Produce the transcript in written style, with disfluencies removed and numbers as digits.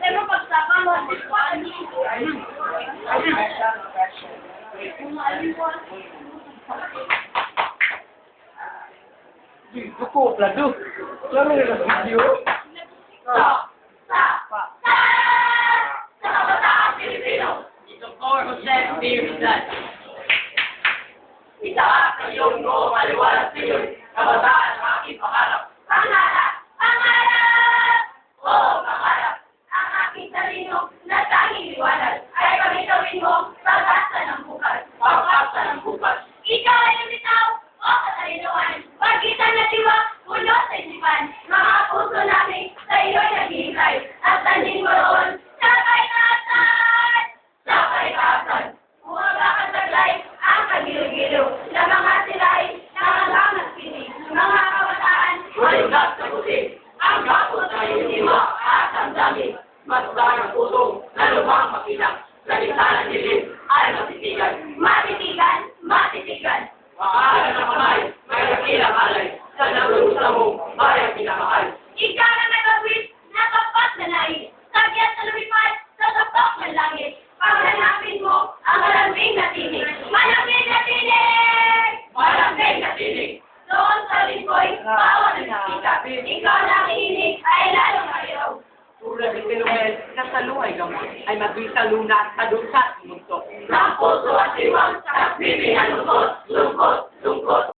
Pero pagsama mo, Cukup lah tu. Lama dah video. Ito po, Jose Pirizal. Itaas ang iyong buong maliwanag sa iyo. Kabataan ang aking pangarap. Pangarap! Pangarap! Oo, pangarap. Ang aking talino na tanging liwanag ay pagitawin mo pag-asa ng bukas. Pag-asa ng bukas. Ikaw ay lumitaw o katalinuhan. Pagitan na diwa, puno sa isipan. Mga puso namin sa iyo'y naghihintay. At tanding mo roon sa kaitaasan! Sa kaitaasan! Bumaga ka taglay ang kagiliw-giliw na mga silay na hanggang nagpinig. Mga kabataan, malugat sa puti. Ang gapos na yuniwa at ang dami. Basta ang pusong na lumang makilang. Sa gitna ng dilim ay matitigan. Matitigan! Matitigan! Maaala na kamay, may nakilang alay. Sa nalurusa mo, ay ang pinamahal. Ikaw na may bagwis na tapat na nais. Sagyat sa lumipad sa tapak ng langit. Paghanapin mo ang malambing na tinig. Malambing na tinig! Malambing na tinig! Doon sa lingkoy, bawat nagkita. Ikaw na ang inig ay lalong ayaw. Tulad ni Pilumel na sa luhay gamot ay magbisa luna sa dusat ng mundo. Sa puso at diwang sa bibihan lungkot.